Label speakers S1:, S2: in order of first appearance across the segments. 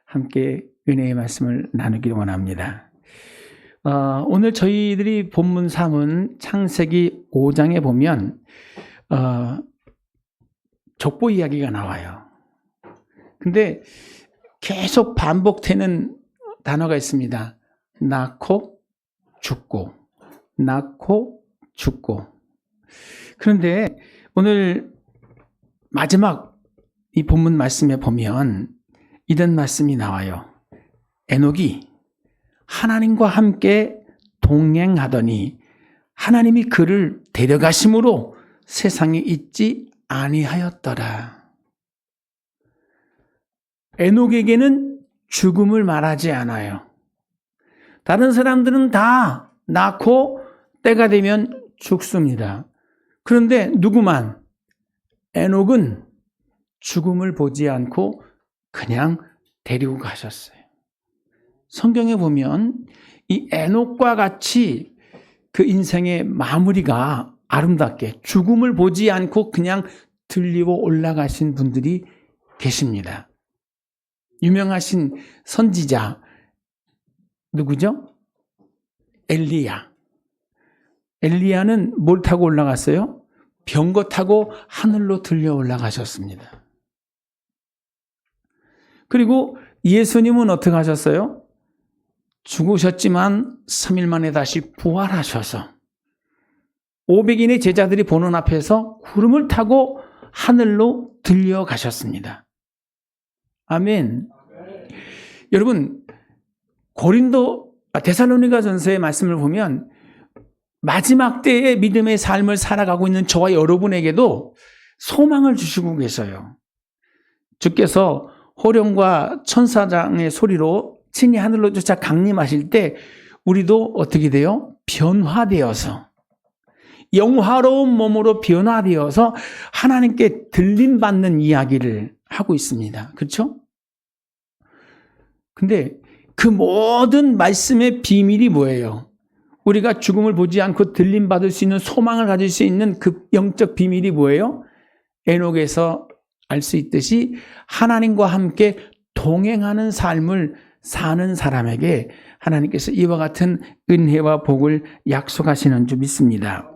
S1: 함께 은혜의 말씀을 나누기를 원합니다. 오늘 저희들이 본문 삼은 창세기 5장에 보면 족보 이야기가 나와요. 근데 계속 반복되는 단어가 있습니다. 낳고 죽고, 낳고 죽고. 그런데 오늘 마지막 이 본문 말씀에 보면 이런 말씀이 나와요. 에녹이 하나님과 함께 동행하더니 하나님이 그를 데려가심으로 세상에 있지 아니하였더라. 에녹에게는 죽음을 말하지 않아요. 다른 사람들은 다 낳고 때가 되면 죽습니다. 그런데 누구만? 에녹은 죽음을 보지 않고 그냥 데리고 가셨어요. 성경에 보면 이 에녹과 같이 그 인생의 마무리가 아름답게 죽음을 보지 않고 그냥 들리고 올라가신 분들이 계십니다. 유명하신 선지자 누구죠? 엘리야. 엘리야는 뭘 타고 올라갔어요? 병거 타고 하늘로 들려 올라가셨습니다. 그리고 예수님은 어떻게 하셨어요? 죽으셨지만 3일 만에 다시 부활하셔서 500인의 제자들이 보는 앞에서 구름을 타고 하늘로 들려가셨습니다. 아멘. 여러분, 데살로니가전서의 말씀을 보면 마지막 때의 믿음의 삶을 살아가고 있는 저와 여러분에게도 소망을 주시고 계셔요. 주께서 호령과 천사장의 소리로 친히 하늘로 쫓아 강림하실 때 우리도 어떻게 돼요? 변화되어서 영화로운 몸으로 변화되어서 하나님께 들림받는 이야기를 하고 있습니다. 그렇죠? 근데 그 모든 말씀의 비밀이 뭐예요? 우리가 죽음을 보지 않고 들림받을 수 있는 소망을 가질 수 있는 그 영적 비밀이 뭐예요? 에녹에서 알 수 있듯이 하나님과 함께 동행하는 삶을 사는 사람에게 하나님께서 이와 같은 은혜와 복을 약속하시는 줄 믿습니다.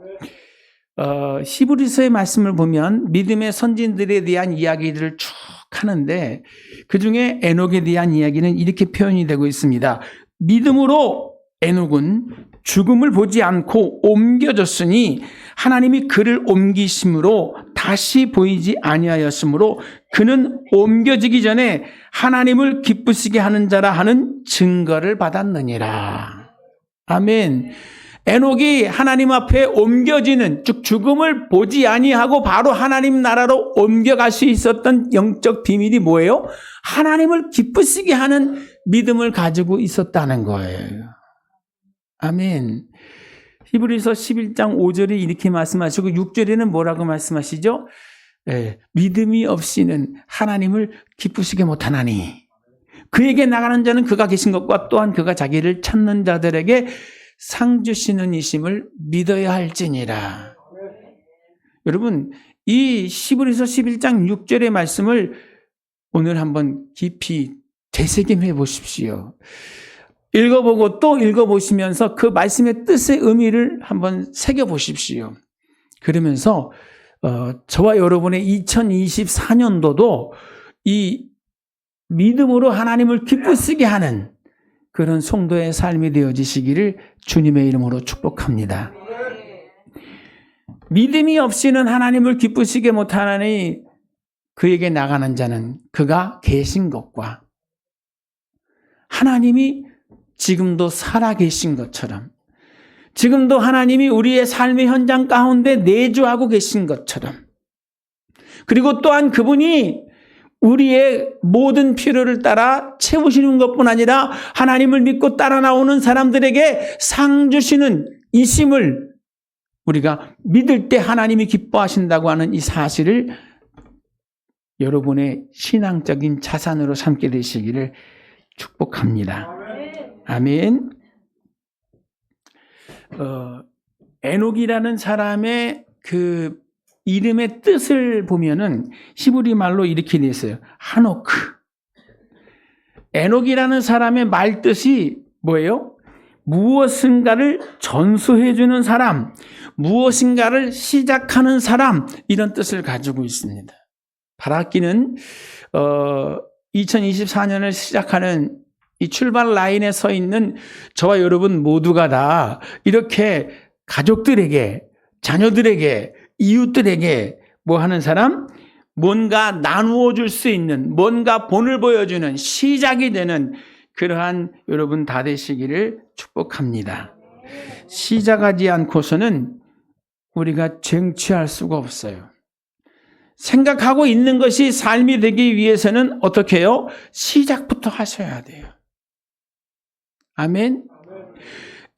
S1: 히브리서의 말씀을 보면 믿음의 선진들에 대한 이야기들을 쭉 하는데 그중에 에녹에 대한 이야기는 이렇게 표현이 되고 있습니다. 믿음으로 에녹은 죽음을 보지 않고 옮겨졌으니 하나님이 그를 옮기심으로 다시 보이지 아니하였으므로 그는 옮겨지기 전에 하나님을 기쁘시게 하는 자라 하는 증거를 받았느니라. 아멘. 에녹이 하나님 앞에 옮겨지는 즉 죽음을 보지 아니하고 바로 하나님 나라로 옮겨갈 수 있었던 영적 비밀이 뭐예요? 하나님을 기쁘시게 하는 믿음을 가지고 있었다는 거예요. 아멘. 히브리서 11장 5절에 이렇게 말씀하시고 6절에는 뭐라고 말씀하시죠? 믿음이 없이는 하나님을 기쁘시게 못하나니 그에게 나가는 자는 그가 계신 것과 또한 그가 자기를 찾는 자들에게 상 주시는 이심을 믿어야 할지니라. 여러분, 이 히브리서 11장 6절의 말씀을 오늘 한번 깊이 되새김해 보십시오. 읽어보고 또 읽어보시면서 그 말씀의 뜻의 의미를 한번 새겨보십시오. 그러면서 저와 여러분의 2024년도도 이 믿음으로 하나님을 기쁘시게 하는 그런 성도의 삶이 되어지시기를 주님의 이름으로 축복합니다. 믿음이 없이는 하나님을 기쁘시게 못하나니 그에게 나가는 자는 그가 계신 것과 하나님이 지금도 살아계신 것처럼 지금도 하나님이 우리의 삶의 현장 가운데 내주하고 계신 것처럼 그리고 또한 그분이 우리의 모든 필요를 따라 채우시는 것뿐 아니라 하나님을 믿고 따라 나오는 사람들에게 상 주시는 이심을 우리가 믿을 때 하나님이 기뻐하신다고 하는 이 사실을 여러분의 신앙적인 자산으로 삼게 되시기를 축복합니다. 아멘. 에녹이라는 사람의 그 이름의 뜻을 보면은 히브리 말로 이렇게 되어 있어요. 하노크. 에녹이라는 사람의 말뜻이 뭐예요? 무엇인가를 전수해주는 사람, 무엇인가를 시작하는 사람, 이런 뜻을 가지고 있습니다. 바라기는 2024년을 시작하는 이 출발 라인에 서 있는 저와 여러분 모두가 다 이렇게 가족들에게, 자녀들에게, 이웃들에게 뭐 하는 사람? 뭔가 나누어 줄 수 있는, 뭔가 본을 보여주는 시작이 되는 그러한 여러분 다 되시기를 축복합니다. 시작하지 않고서는 우리가 쟁취할 수가 없어요. 생각하고 있는 것이 삶이 되기 위해서는 어떻게 해요? 시작부터 하셔야 돼요. 아멘.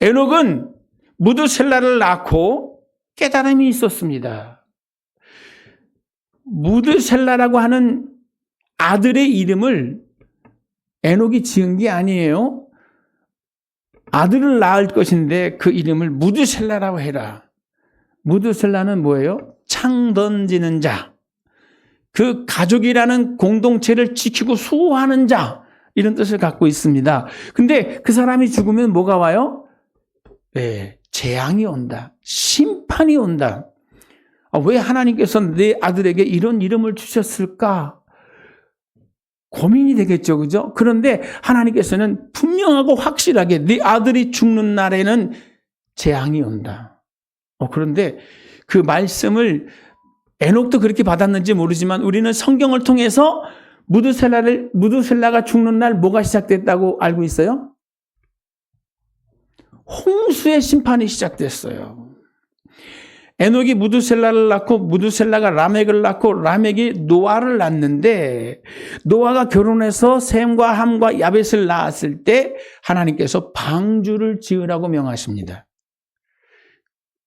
S1: 에녹은 무드셀라를 낳고 깨달음이 있었습니다. 무드셀라라고 하는 아들의 이름을 에녹이 지은 게 아니에요. 아들을 낳을 것인데 그 이름을 무드셀라라고 해라. 무드셀라는 뭐예요? 창 던지는 자. 그 가족이라는 공동체를 지키고 수호하는 자. 이런 뜻을 갖고 있습니다. 근데 그 사람이 죽으면 뭐가 와요? 네, 재앙이 온다. 심판이 온다. 왜 하나님께서 내 아들에게 이런 이름을 주셨을까? 고민이 되겠죠, 그죠? 그런데 하나님께서는 분명하고 확실하게 네 아들이 죽는 날에는 재앙이 온다. 그런데 그 말씀을 에녹도 그렇게 받았는지 모르지만 우리는 성경을 통해서 무드셀라가 죽는 날 뭐가 시작됐다고 알고 있어요? 홍수의 심판이 시작됐어요. 에녹이 무드셀라를 낳고 무드셀라가 라멕을 낳고 라멕이 노아를 낳는데 노아가 결혼해서 셈과 함과 야벳을 낳았을 때 하나님께서 방주를 지으라고 명하십니다.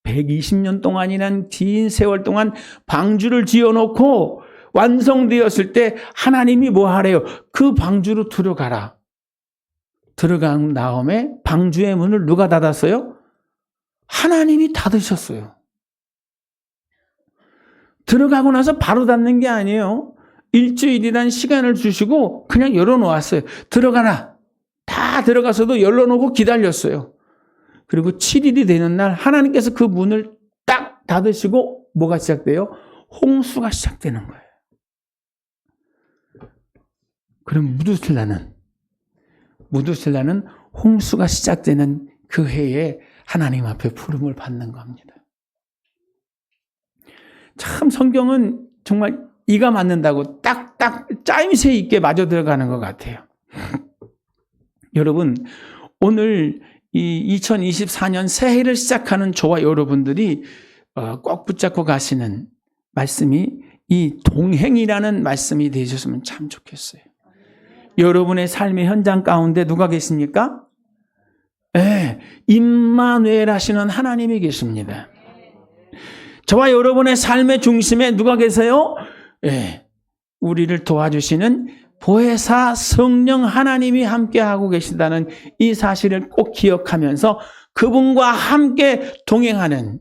S1: 120년 동안이란 긴 세월 동안 방주를 지어놓고 완성되었을 때 하나님이 뭐 하래요? 그 방주로 들어가라. 들어간 다음에 방주의 문을 누가 닫았어요? 하나님이 닫으셨어요. 들어가고 나서 바로 닫는 게 아니에요. 일주일이란 시간을 주시고 그냥 열어놓았어요. 들어가라. 다 들어가서도 열어놓고 기다렸어요. 그리고 7일이 되는 날 하나님께서 그 문을 딱 닫으시고 뭐가 시작돼요? 홍수가 시작되는 거예요. 그럼 무드셀라는 홍수가 시작되는 그 해에 하나님 앞에 부름을 받는 겁니다. 참 성경은 정말 이가 맞는다고 딱딱 짜임새 있게 맞아 들어가는 것 같아요. 여러분, 오늘 이 2024년 새해를 시작하는 저와 여러분들이 꼭 붙잡고 가시는 말씀이 이 동행이라는 말씀이 되셨으면 참 좋겠어요. 여러분의 삶의 현장 가운데 누가 계십니까? 네, 임마누엘 하시는 하나님이 계십니다. 저와 여러분의 삶의 중심에 누가 계세요? 네, 우리를 도와주시는 보혜사 성령 하나님이 함께하고 계시다는 이 사실을 꼭 기억하면서 그분과 함께 동행하는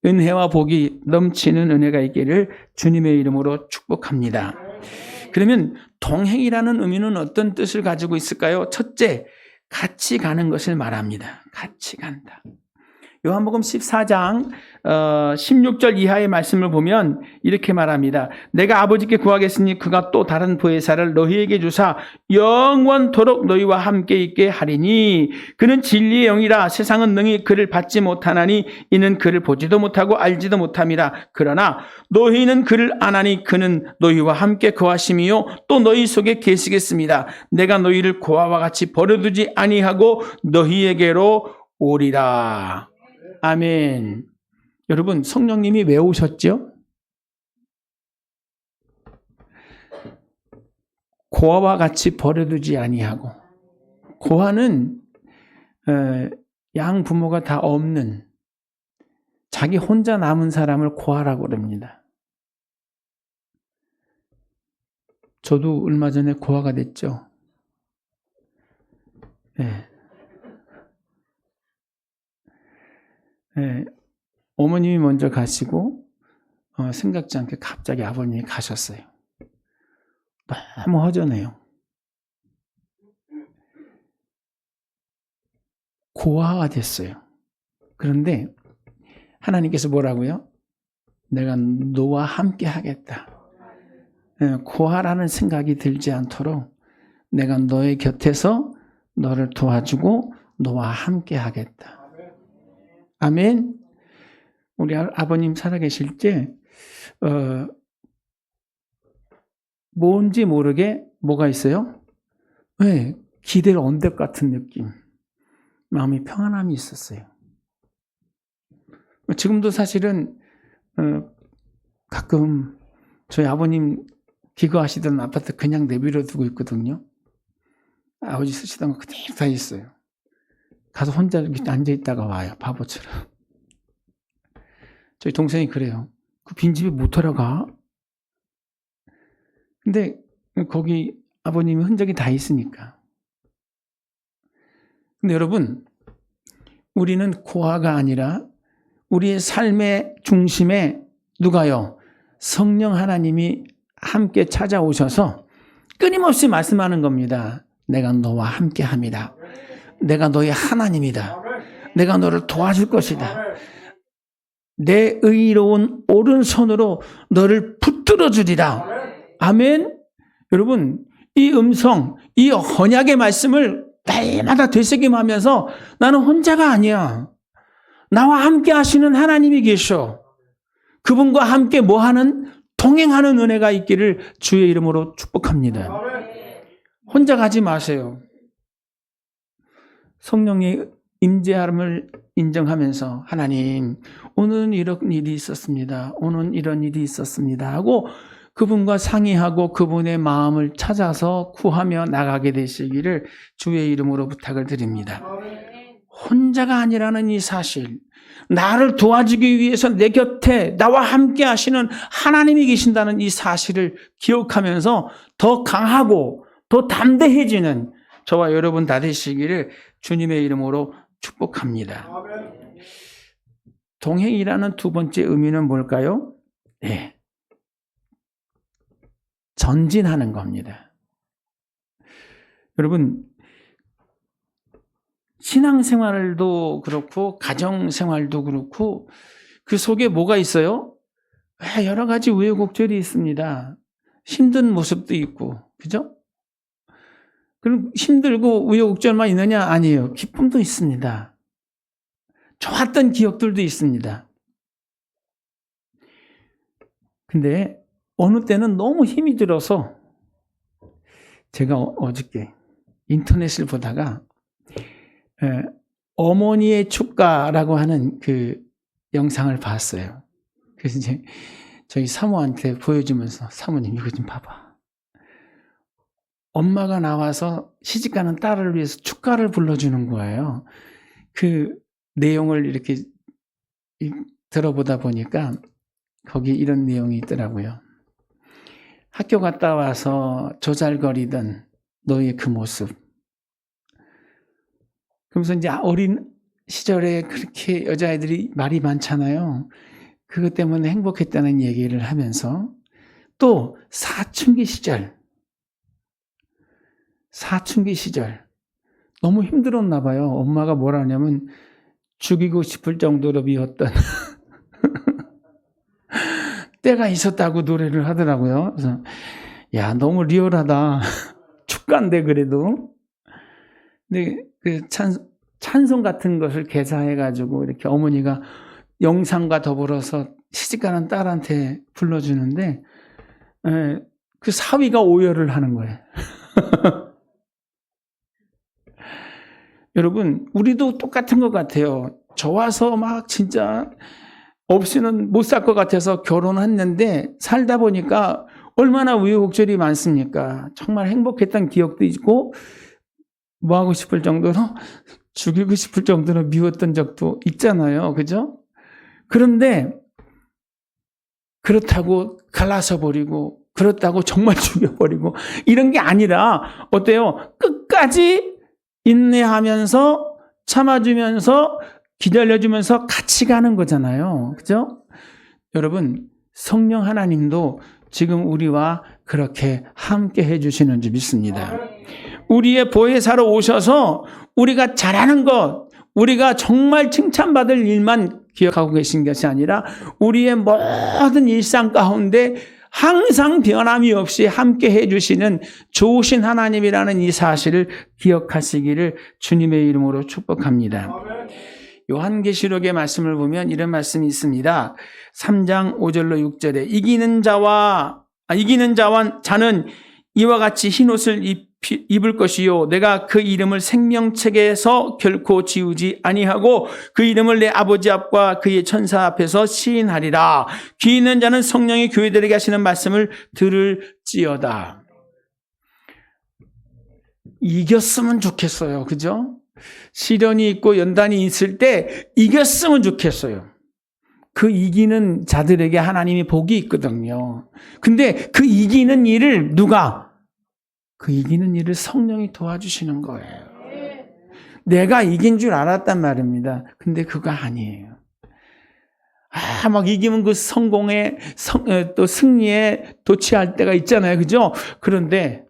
S1: 은혜와 복이 넘치는 은혜가 있기를 주님의 이름으로 축복합니다. 그러면 동행이라는 의미는 어떤 뜻을 가지고 있을까요? 첫째, 같이 가는 것을 말합니다. 같이 간다. 요한복음 14장 16절 이하의 말씀을 보면 이렇게 말합니다. 내가 아버지께 구하겠으니 그가 또 다른 보혜사를 너희에게 주사 영원토록 너희와 함께 있게 하리니 그는 진리의 영이라 세상은 능히 그를 받지 못하나니 이는 그를 보지도 못하고 알지도 못함이라. 그러나 너희는 그를 아나니 그는 너희와 함께 거하심이요 또 너희 속에 계시겠습니다. 내가 너희를 고아와 같이 버려두지 아니하고 너희에게로 오리라. 아멘. 여러분, 성령님이 왜 오셨죠? 고아와 같이 버려두지 아니하고. 고아는 양 부모가 다 없는 자기 혼자 남은 사람을 고아라고 그럽니다. 저도 얼마 전에 고아가 됐죠. 네. 네, 어머님이 먼저 가시고 생각지 않게 갑자기 아버님이 가셨어요. 너무 허전해요. 고아가 됐어요. 그런데 하나님께서 뭐라고요? 내가 너와 함께 하겠다. 고아라는 생각이 들지 않도록 내가 너의 곁에서 너를 도와주고 너와 함께 하겠다. 아멘. 우리 아버님 살아계실 때 뭔지 모르게 뭐가 있어요? 네, 기댈 언덕 같은 느낌. 마음이 평안함이 있었어요. 지금도 사실은 가끔 저희 아버님 기거하시던 아파트 그냥 내버려 두고 있거든요. 아버지 쓰시던 거 그대로 다 있어요. 가서 혼자 이렇게 앉아있다가 와요. 바보처럼. 저희 동생이 그래요. 그 빈집에 못 들어가? 근데 거기 아버님의 흔적이 다 있으니까. 근데 여러분, 우리는 고아가 아니라 우리의 삶의 중심에 누가요? 성령 하나님이 함께 찾아오셔서 끊임없이 말씀하는 겁니다. 내가 너와 함께 합니다. 내가 너의 하나님이다. 내가 너를 도와줄 것이다. 내 의로운 오른손으로 너를 붙들어 주리라. 아멘. 여러분, 이 음성, 이 언약의 말씀을 날마다 되새김하면서 나는 혼자가 아니야. 나와 함께 하시는 하나님이 계셔. 그분과 함께 뭐하는? 동행하는 은혜가 있기를 주의 이름으로 축복합니다. 혼자 가지 마세요. 성령의 임재함을 인정하면서 하나님, 오늘은 이런 일이 있었습니다. 오늘은 이런 일이 있었습니다. 하고 그분과 상의하고 그분의 마음을 찾아서 구하며 나가게 되시기를 주의 이름으로 부탁을 드립니다. 혼자가 아니라는 이 사실, 나를 도와주기 위해서 내 곁에 나와 함께 하시는 하나님이 계신다는 이 사실을 기억하면서 더 강하고 더 담대해지는 저와 여러분 다 되시기를 주님의 이름으로 축복합니다. 동행이라는 두 번째 의미는 뭘까요? 네. 전진하는 겁니다. 여러분, 신앙생활도 그렇고 가정생활도 그렇고 그 속에 뭐가 있어요? 여러 가지 우여곡절이 있습니다. 힘든 모습도 있고, 그죠? 그럼 힘들고 우여곡절만 있느냐? 아니에요. 기쁨도 있습니다. 좋았던 기억들도 있습니다. 근데 어느 때는 너무 힘이 들어서 제가 어저께 인터넷을 보다가 어머니의 축가라고 하는 그 영상을 봤어요. 그래서 이제 저희 사모한테 보여주면서 사모님 이거 좀 봐봐. 엄마가 나와서 시집가는 딸을 위해서 축가를 불러주는 거예요. 그 내용을 이렇게 들어보다 보니까 거기 이런 내용이 있더라고요. 학교 갔다 와서 조잘거리던 너의 그 모습. 그러면서 이제 어린 시절에 그렇게 여자애들이 말이 많잖아요. 그것 때문에 행복했다는 얘기를 하면서 또 사춘기 시절 너무 힘들었나 봐요. 엄마가 뭐라 하냐면 죽이고 싶을 정도로 미웠던 때가 있었다고 노래를 하더라고요. 그래서 야, 너무 리얼하다. 축가인데 그래도. 근데 그 찬송 같은 것을 개사해가지고 이렇게 어머니가 영상과 더불어서 시집가는 딸한테 불러주는데 그 사위가 오열을 하는 거예요. 여러분, 우리도 똑같은 것 같아요. 좋아서 막 진짜 없이는 못 살 것 같아서 결혼했는데 살다 보니까 얼마나 우여곡절이 많습니까? 정말 행복했던 기억도 있고 뭐 하고 싶을 정도로 죽이고 싶을 정도로 미웠던 적도 있잖아요. 그죠? 그런데 그렇다고 갈라서 버리고 그렇다고 정말 죽여버리고 이런 게 아니라 어때요? 끝까지 인내하면서 참아주면서 기다려주면서 같이 가는 거잖아요. 그죠? 여러분, 성령 하나님도 지금 우리와 그렇게 함께 해주시는 줄 믿습니다. 우리의 보혜사로 오셔서 우리가 잘하는 것, 우리가 정말 칭찬받을 일만 기억하고 계신 것이 아니라 우리의 모든 일상 가운데 항상 변함이 없이 함께 해주시는 좋으신 하나님이라는 이 사실을 기억하시기를 주님의 이름으로 축복합니다. 요한계시록의 말씀을 보면 이런 말씀이 있습니다. 3장 5절로 6절에 이기는 자는 이와 같이 흰옷을 입을 것이요 내가 그 이름을 생명책에서 결코 지우지 아니하고 그 이름을 내 아버지 앞과 그의 천사 앞에서 시인하리라. 귀 있는 자는 성령이 교회들에게 하시는 말씀을 들을지어다. 이겼으면 좋겠어요. 그죠? 시련이 있고 연단이 있을 때 이겼으면 좋겠어요. 그 이기는 자들에게 하나님이 복이 있거든요. 근데 그 이기는 일을 그 이기는 일을 성령이 도와주시는 거예요. 내가 이긴 줄 알았단 말입니다. 근데 그거 아니에요. 막 이기면 그 또 승리에 도취할 때가 있잖아요. 그죠? 그런데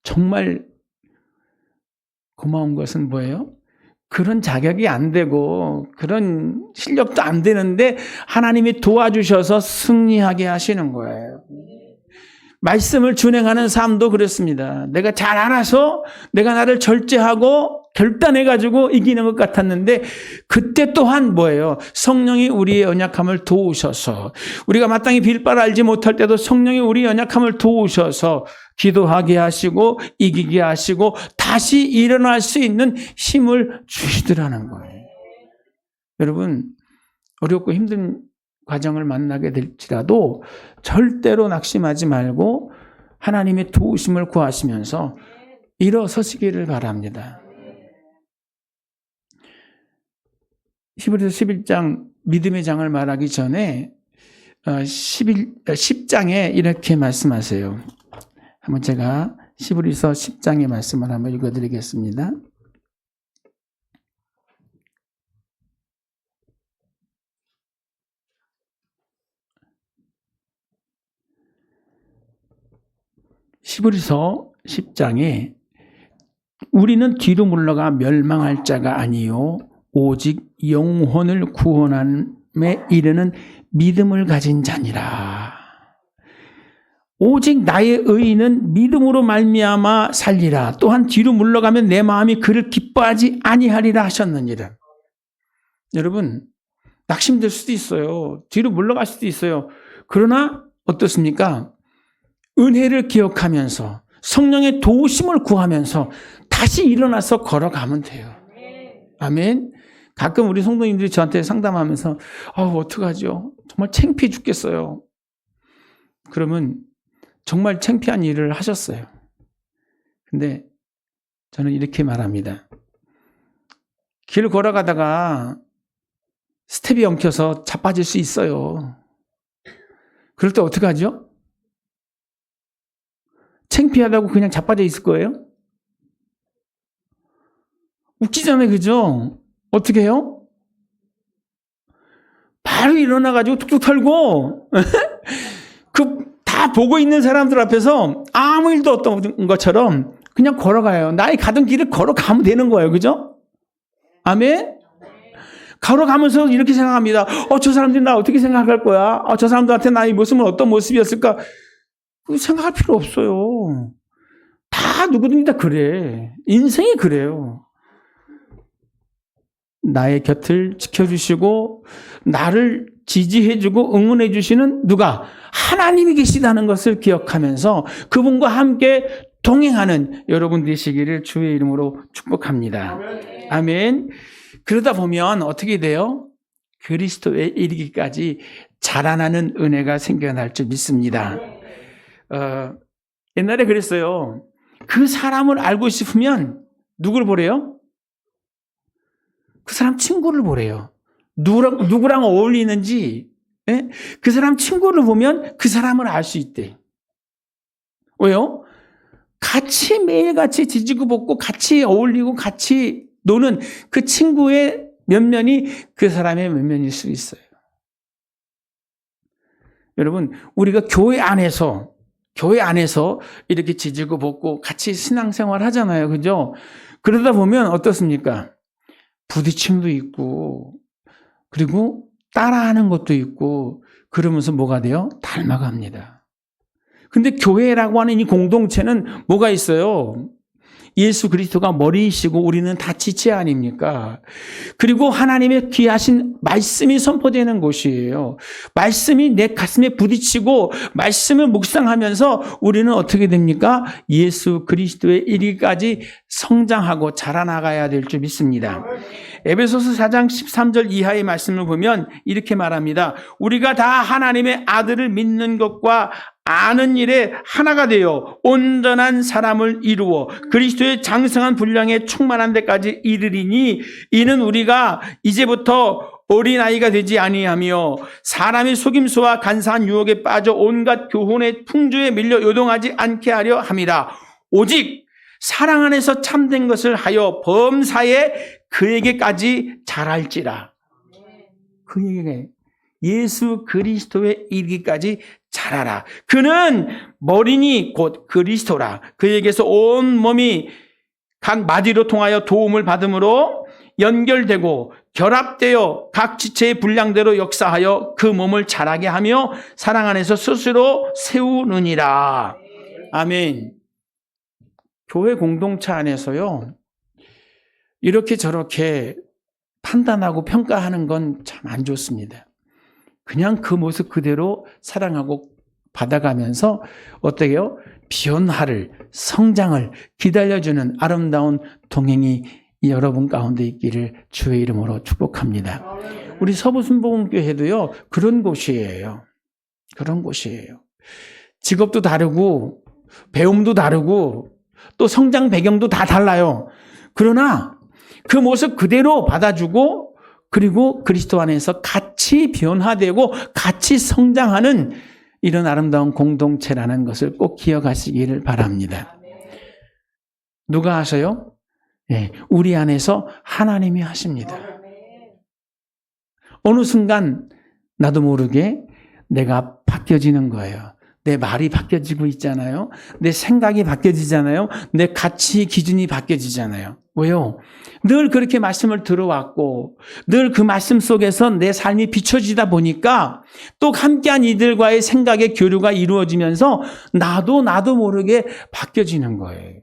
S1: 정말 고마운 것은 뭐예요? 그런 자격이 안 되고 그런 실력도 안 되는데 하나님이 도와주셔서 승리하게 하시는 거예요. 말씀을 준행하는 삶도 그렇습니다. 내가 잘 알아서 내가 나를 절제하고 결단해가지고 이기는 것 같았는데 그때 또한 뭐예요? 성령이 우리의 연약함을 도우셔서 우리가 마땅히 빌 바를 알지 못할 때도 성령이 우리의 연약함을 도우셔서 기도하게 하시고 이기게 하시고 다시 일어날 수 있는 힘을 주시더라는 거예요. 여러분 어렵고 힘든 과정을 만나게 될지라도 절대로 낙심하지 말고 하나님의 도우심을 구하시면서 일어서시기를 바랍니다. 히브리서 11장 믿음의 장을 말하기 전에 10장에 이렇게 말씀하세요. 한번 제가 히브리서 10장의 말씀을 한번 읽어드리겠습니다. 히브리서 10장에 우리는 뒤로 물러가 멸망할 자가 아니요 오직 영혼을 구원함에 이르는 믿음을 가진 자니라. 오직 나의 의인은 믿음으로 말미암아 살리라. 또한 뒤로 물러가면 내 마음이 그를 기뻐하지 아니하리라 하셨느니라. 여러분 낙심될 수도 있어요. 뒤로 물러갈 수도 있어요. 그러나 어떻습니까? 은혜를 기억하면서 성령의 도우심을 구하면서 다시 일어나서 걸어가면 돼요. 아멘. 가끔 우리 성도님들이 저한테 상담하면서 어떡하죠? 정말 창피해 죽겠어요. 그러면 정말 창피한 일을 하셨어요. 근데 저는 이렇게 말합니다. 길을 걸어가다가 스텝이 엉켜서 자빠질 수 있어요. 그럴 때 어떡하죠? 창피하다고 그냥 자빠져 있을 거예요? 웃기잖아요, 그죠? 어떻게 해요? 바로 일어나가지고 툭툭 털고, 다 보고 있는 사람들 앞에서 아무 일도 없던 것처럼 그냥 걸어가요. 나의 가던 길을 걸어가면 되는 거예요, 그죠? 아멘? 걸어가면서 이렇게 생각합니다. 저 사람들이 나 어떻게 생각할 거야? 저 사람들한테 나의 모습은 어떤 모습이었을까? 생각할 필요 없어요. 다 누구든지 다 그래. 인생이 그래요. 나의 곁을 지켜주시고 나를 지지해주고 응원해주시는 누가? 하나님이 계시다는 것을 기억하면서 그분과 함께 동행하는 여러분 되시기를 주의 이름으로 축복합니다. 아멘. 아멘. 그러다 보면 어떻게 돼요? 그리스도에 이르기까지 자라나는 은혜가 생겨날 줄 믿습니다. 옛날에 그랬어요. 그 사람을 알고 싶으면 누구를 보래요? 그 사람 친구를 보래요. 누구랑 어울리는지, 예? 그 사람 친구를 보면 그 사람을 알 수 있대. 왜요? 같이 매일같이 지지고 볶고 같이 어울리고 같이 노는 그 친구의 면면이 그 사람의 면면일 수 있어요. 여러분, 우리가 교회 안에서 이렇게 지지고 볶고 같이 신앙생활 하잖아요. 그죠? 그러다 보면 어떻습니까? 부딪힘도 있고 그리고 따라하는 것도 있고 그러면서 뭐가 돼요? 닮아갑니다. 근데 교회라고 하는 이 공동체는 뭐가 있어요? 예수 그리스도가 머리이시고 우리는 다 지체 아닙니까? 그리고 하나님의 귀하신 말씀이 선포되는 곳이에요. 말씀이 내 가슴에 부딪히고 말씀을 묵상하면서 우리는 어떻게 됩니까? 예수 그리스도의 이르기까지 성장하고 자라나가야 될 줄 믿습니다. 에베소서 4장 13절 이하의 말씀을 보면 이렇게 말합니다. 우리가 다 하나님의 아들을 믿는 것과 아는 일에 하나가 되어 온전한 사람을 이루어 그리스도의 장성한 분량에 충만한 데까지 이르리니 이는 우리가 이제부터 어린아이가 되지 아니하며 사람의 속임수와 간사한 유혹에 빠져 온갖 교훈의 풍조에 밀려 요동하지 않게 하려 함이라. 오직 사랑 안에서 참된 것을 하여 범사에 그에게까지 자랄지라. 그에게 예수 그리스도의 이르기까지 자라라. 그는 머리니 곧 그리스도라. 그에게서 온 몸이 각 마디로 통하여 도움을 받음으로 연결되고 결합되어 각 지체의 분량대로 역사하여 그 몸을 자라게 하며 사랑 안에서 스스로 세우느니라. 아멘. 교회 공동체 안에서요, 이렇게 저렇게 판단하고 평가하는 건 참 안 좋습니다. 그냥 그 모습 그대로 사랑하고 받아가면서 어떻게 해요? 변화를, 성장을 기다려주는 아름다운 동행이 여러분 가운데 있기를 주의 이름으로 축복합니다. 우리 서부순복음교회도요, 그런 곳이에요. 그런 곳이에요. 직업도 다르고 배움도 다르고 또 성장 배경도 다 달라요. 그러나 그 모습 그대로 받아주고 그리고 그리스도 안에서 같이 변화되고 같이 성장하는 이런 아름다운 공동체라는 것을 꼭 기억하시기를 바랍니다. 누가 하셔요? 네, 우리 안에서 하나님이 하십니다. 어느 순간 나도 모르게 내가 바뀌어지는 거예요. 내 말이 바뀌어지고 있잖아요. 내 생각이 바뀌어지잖아요. 내 가치 기준이 바뀌어지잖아요. 왜요? 늘 그렇게 말씀을 들어왔고 늘 그 말씀 속에서 내 삶이 비춰지다 보니까 또 함께한 이들과의 생각의 교류가 이루어지면서 나도 모르게 바뀌어지는 거예요.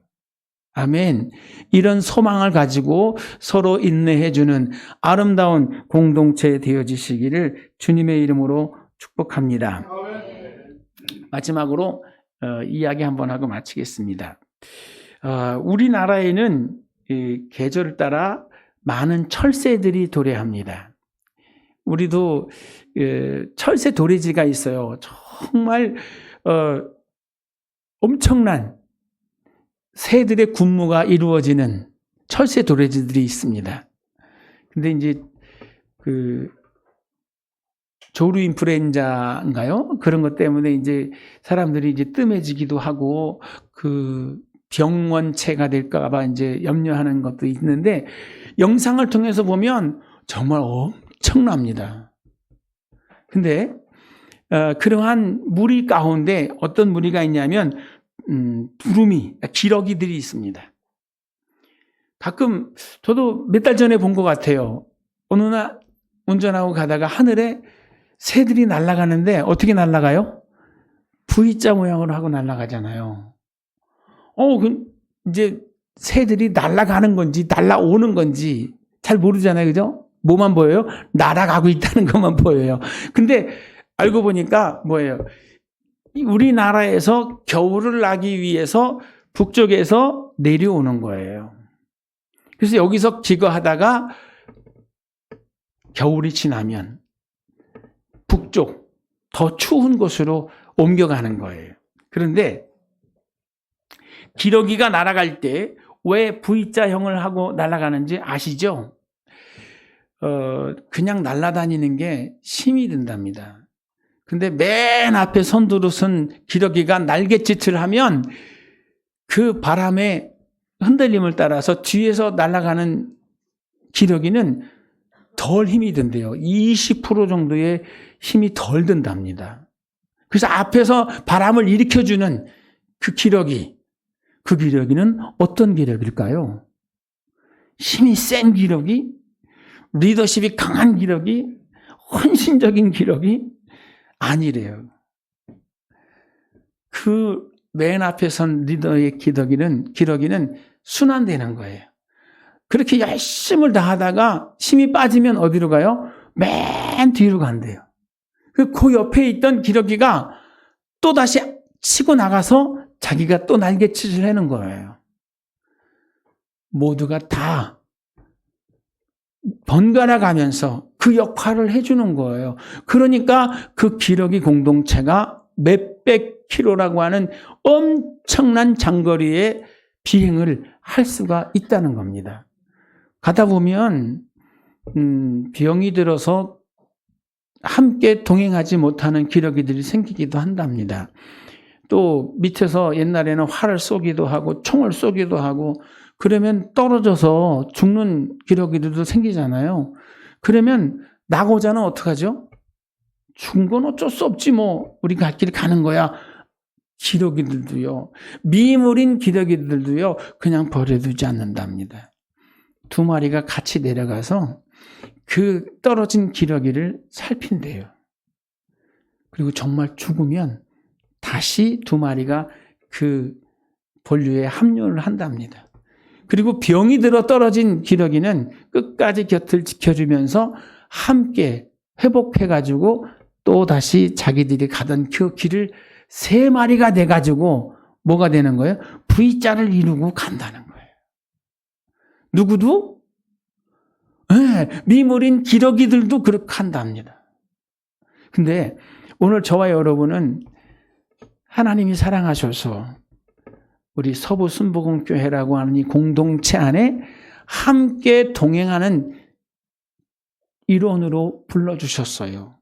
S1: 아멘. 이런 소망을 가지고 서로 인내해주는 아름다운 공동체 되어지시기를 주님의 이름으로 축복합니다. 마지막으로 이야기 한번 하고 마치겠습니다. 우리나라에는 계절을 따라 많은 철새들이 도래합니다. 우리도 철새 도래지가 있어요. 정말 엄청난 새들의 군무가 이루어지는 철새 도래지들이 있습니다. 근데 이제 조류 인플루엔자인가요? 그런 것 때문에 이제 사람들이 이제 뜸해지기도 하고 병원체가 될까봐 이제 염려하는 것도 있는데 영상을 통해서 보면 정말 엄청납니다. 근데 그러한 무리 가운데 어떤 무리가 있냐면 두루미, 기러기들이 있습니다. 가끔 저도 몇 달 전에 본 것 같아요. 어느 날 운전하고 가다가 하늘에 새들이 날아가는데 어떻게 날아가요? V자 모양으로 하고 날아가잖아요. 이제 새들이 날아가는 건지 날아오는 건지 잘 모르잖아요. 그죠? 뭐만 보여요? 날아가고 있다는 것만 보여요. 근데 알고 보니까 뭐예요? 우리나라에서 겨울을 나기 위해서 북쪽에서 내려오는 거예요. 그래서 여기서 기거하다가 겨울이 지나면 북쪽 더 추운 곳으로 옮겨가는 거예요. 그런데 기러기가 날아갈 때 왜 V자형을 하고 날아가는지 아시죠? 그냥 날아다니는 게 힘이 든답니다. 근데 맨 앞에 선두릇은 기러기가 날갯짓을 하면 그 바람의 흔들림을 따라서 뒤에서 날아가는 기러기는 덜 힘이 든대요. 20% 정도의 힘이 덜 든답니다. 그래서 앞에서 바람을 일으켜주는 그 기러기는 어떤 기러기일까요? 힘이 센 기러기? 리더십이 강한 기록이, 헌신적인 기록이 아니래요. 그 맨 앞에 선 리더의 기러기는 순환되는 거예요. 그렇게 열심을 다하다가 힘이 빠지면 어디로 가요? 맨 뒤로 간대요. 그 옆에 있던 기러기가 또 다시 치고 나가서 자기가 또 날갯짓을 하는 거예요. 모두가 다 번갈아 가면서 그 역할을 해주는 거예요. 그러니까 그 기러기 공동체가 몇백 킬로라고 하는 엄청난 장거리의 비행을 할 수가 있다는 겁니다. 가다 보면 병이 들어서 함께 동행하지 못하는 기러기들이 생기기도 한답니다. 또 밑에서 옛날에는 활을 쏘기도 하고 총을 쏘기도 하고 그러면 떨어져서 죽는 기러기들도 생기잖아요. 그러면 나고자는 어떡하죠? 죽은 건 어쩔 수 없지 뭐 우리 갈 길 가는 거야. 기러기들도요. 미물인 기러기들도요. 그냥 버려두지 않는답니다. 두 마리가 같이 내려가서 그 떨어진 기러기를 살핀대요. 그리고 정말 죽으면 다시 두 마리가 그 본류에 합류를 한답니다. 그리고 병이 들어 떨어진 기러기는 끝까지 곁을 지켜주면서 함께 회복해가지고 또 다시 자기들이 가던 그 길을 세 마리가 돼가지고 뭐가 되는 거예요? V자를 이루고 간다는 거예요. 누구도? 네, 미물인 기러기들도 그렇게 한답니다. 근데 오늘 저와 여러분은 하나님이 사랑하셔서 우리 서부 순복음교회라고 하는 이 공동체 안에 함께 동행하는 일원으로 불러주셨어요.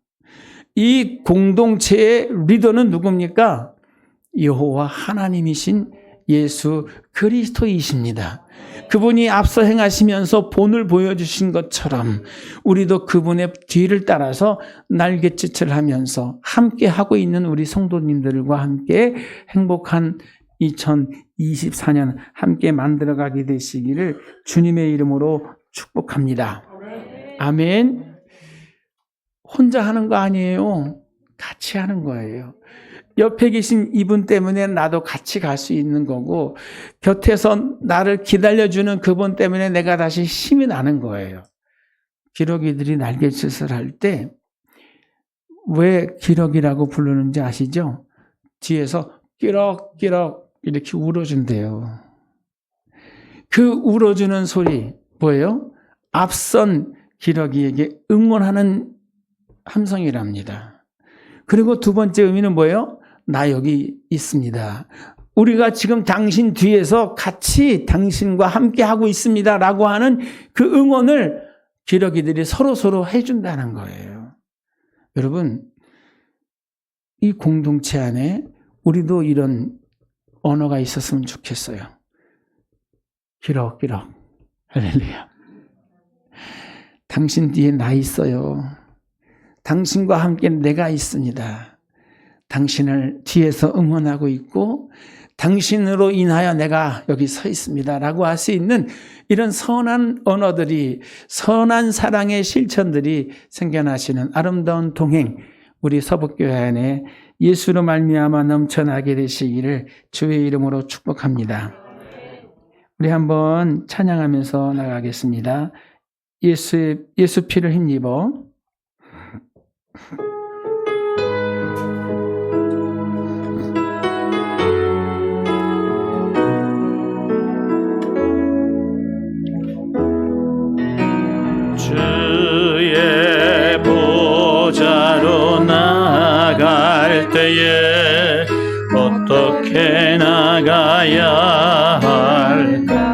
S1: 이 공동체의 리더는 누굽니까? 여호와 하나님이신 예수 그리스도이십니다. 그분이 앞서 행하시면서 본을 보여주신 것처럼 우리도 그분의 뒤를 따라서 날갯짓을 하면서 함께 하고 있는 우리 성도님들과 함께 행복한 2024년 함께 만들어가게 되시기를 주님의 이름으로 축복합니다. 아멘. 혼자 하는 거 아니에요. 같이 하는 거예요. 옆에 계신 이분 때문에 나도 같이 갈 수 있는 거고 곁에서 나를 기다려주는 그분 때문에 내가 다시 힘이 나는 거예요. 기러기들이 날갯짓을 할 때 왜 기러기라고 부르는지 아시죠? 뒤에서 끼럭끼럭 이렇게 울어준대요. 그 울어주는 소리 뭐예요? 앞선 기러기에게 응원하는 함성이랍니다. 그리고 두 번째 의미는 뭐예요? 나 여기 있습니다. 우리가 지금 당신 뒤에서 같이 당신과 함께 하고 있습니다. 라고 하는 그 응원을 기러기들이 서로 해준다는 거예요. 여러분, 이 공동체 안에 우리도 이런 언어가 있었으면 좋겠어요. 기럭기럭. 할렐루야. 당신 뒤에 나 있어요. 당신과 함께 내가 있습니다. 당신을 뒤에서 응원하고 있고 당신으로 인하여 내가 여기 서 있습니다. 라고 할 수 있는 이런 선한 언어들이 선한 사랑의 실천들이 생겨나시는 아름다운 동행 우리 서북교회 안에 예수로 말미암아 넘쳐나게 되시기를 주의 이름으로 축복합니다. 우리 한번 찬양하면서 나가겠습니다. 예수 피를 힘입어
S2: 주의 보좌로 나갈 때에 어떻게 나가야 할까?